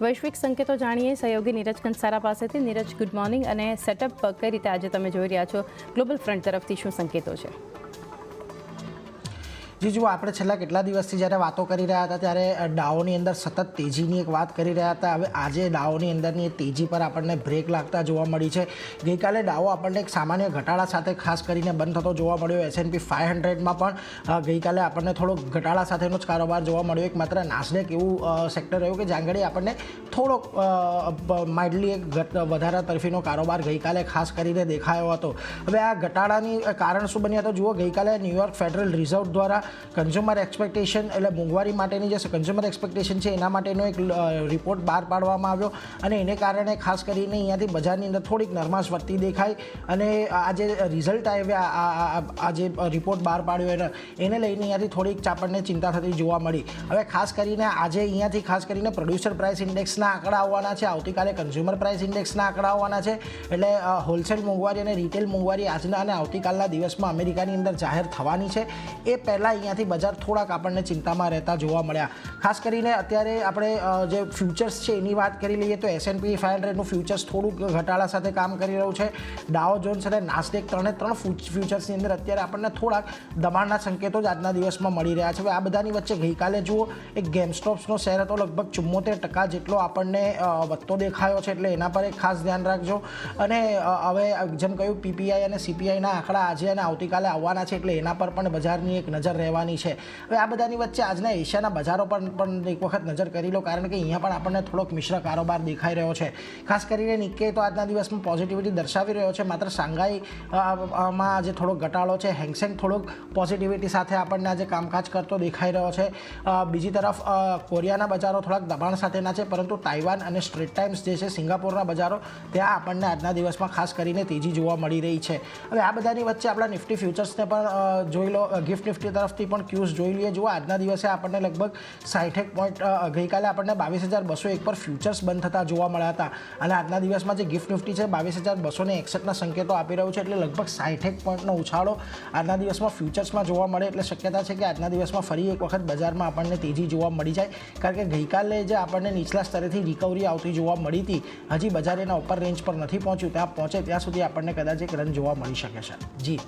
વૈશ્વિક સંકેતો જાણીએ સહયોગી નીરજ કંસારા પાસેથી. Neeraj, good morning. અને સેટઅપ કઈ રીતે આજે તમે જોઈ રહ્યા છો? ગ્લોબલ ફ્રન્ટ તરફથી શું સંકેતો છે? જી જુઓ, આપણે છેલ્લા કેટલા દિવસથી જ્યારે વાતો કરી રહ્યા હતા ત્યારે ડાઓની અંદર સતત તેજીની એક વાત કરી રહ્યા હતા. હવે આજે ડાઓની અંદરની તેજી પર આપણને બ્રેક લાગતા જોવા મળી છે. ગઈકાલે ડાઓ આપણને એક સામાન્ય ઘટાડા સાથે ખાસ કરીને બંધ થતો જોવા મળ્યો. S&P 500માં પણ ગઈકાલે આપણને થોડો ઘટાડા સાથેનો જ કારોબાર જોવા મળ્યો. એક માત્ર નાસ્ડેક એવું સેક્ટર રહ્યું કે જ્યાં આગળ આપણને થોડોક માઇલ્ડલી એક વધારા તરફીનો કારોબાર ગઈકાલે ખાસ કરીને દેખાયો હતો. હવે આ ઘટાડાની કારણ શું બન્યા તો જુઓ, ગઈકાલે ન્યૂયોર્ક ફેડરલ રિઝર્વ દ્વારા કન્ઝ્યુમર એક્સપેક્ટેશન એટલે મોંઘવારી માટેની જે કન્ઝ્યુમર એક્સપેક્ટેશન છે એના માટેનો એક રિપોર્ટ બહાર પાડવામાં આવ્યો અને એને કારણે ખાસ કરીને અહીંયાથી બજારની અંદર થોડીક નરમાશ વધતી દેખાઈ. અને આ જે રિઝલ્ટ આવ્યા, આ જે રિપોર્ટ બહાર પાડ્યો એને લઈને અહીંયાથી થોડીક આપણને ચિંતા થતી જોવા મળી. હવે ખાસ કરીને આજે અહીંયાથી ખાસ કરીને પ્રોડ્યુસર પ્રાઇસ ઇન્ડેક્સના આંકડા આવવાના છે. આવતીકાલે કન્ઝ્યુમર પ્રાઇસ ઇન્ડેક્સના આંકડા આવવાના છે. એટલે હોલસેલ મોંઘવારી અને રિટેલ મોંઘવારી આજના અને આવતીકાલના દિવસમાં અમેરિકાની અંદર જાહેર થવાની છે. એ પહેલાં અહીંયાથી બજાર થોડાક આપણને ચિંતામાં રહેતા જોવા મળ્યા. ખાસ કરીને અત્યારે આપણે જે ફ્યુચર્સ છે એની વાત કરી લઈએ તો S&P 500નું ફ્યુચર્સ થોડુંક ઘટાડા સાથે કામ કરી રહ્યું છે. ડાઓ જોન્સ અને નાસ્ડેક ત્રણે ફ્યુચર્સની અંદર અત્યારે આપણને થોડાક દબાણના સંકેતો જ આજના દિવસમાં મળી રહ્યા છે. હવે આ બધાની વચ્ચે ગઈકાલે જુઓ, એક ગેમસ્ટોપ્સનો શેર હતો, લગભગ 74% જેટલો આપણને વધતો દેખાયો છે. એટલે એના પર એક ખાસ ધ્યાન રાખજો. અને હવે જેમ કહ્યું, PPI અને CPIના આંકડા આજે અને આવતીકાલે આવવાના છે. એટલે એના પર પણ બજારની એક નજર રહેવાની છે. હવે આ બધાની વચ્ચે આજના એશિયાના બજારો પર પણ એક વખત નજર કરી લો, કારણ કે અહીંયા પણ આપણને થોડોક મિશ્ર કારોબાર દેખાઈ રહ્યો છે. ખાસ કરીને નિક્કેઈ તો આજના દિવસમાં પોઝિટિવિટી દર્શાવી રહ્યો છે. માત્ર શાંઘાઈમાં આજે થોડોક ઘટાડો છે. હેંગસેંગ થોડોક પોઝિટિવિટી સાથે આપણને આજે કામકાજ કરતો દેખાઈ રહ્યો છે. બીજી તરફ કોરિયાના બજારો થોડાક દબાણ સાથેના છે, પરંતુ તાઇવાન અને સ્ટ્રેટ ટાઇમ્સ જે છે સિંગાપોરના બજારો, ત્યાં આપણને આજના દિવસમાં ખાસ કરીને તેજી જોવા મળી રહી છે. હવે આ બધાની વચ્ચે આપણા નિફ્ટી ફ્યુચર્સને પણ જોઈ લો. ગિફ્ટ નિફ્ટી તરફથી પણ ક્યુઝ જોઈ લઈએ. જુઓ, આજના દિવસે આપણને લગભગ 60 પોઈન્ટ, ગઈકાલે આપણને 22,201 પર ફ્યુચર્સ બંધ થતા જોવા મળ્યા હતા. અને આજના દિવસમાં જે ગિફ્ટ નિફ્ટી છે 22,261ના સંકેતો આપી રહ્યું છે. એટલે લગભગ 60 પોઈન્ટનો ઉછાળો આજના દિવસમાં ફ્યુચર્સમાં જોવા મળે. એટલે શક્યતા છે કે આજના દિવસમાં ફરી એક વખત બજારમાં આપણને તેજી જોવા મળી જાય, કારણ કે ગઈકાલે જે આપણને નીચલા સ્તરેથી રિકવરી આવતી જોવા મળી હતી, હજી બજાર એના ઉપર રેન્જ પર નથી પહોંચ્યું. ત્યાં પહોંચે ત્યાં સુધી આપણને કદાચ એક રન જોવા મળી શકે છે. જી.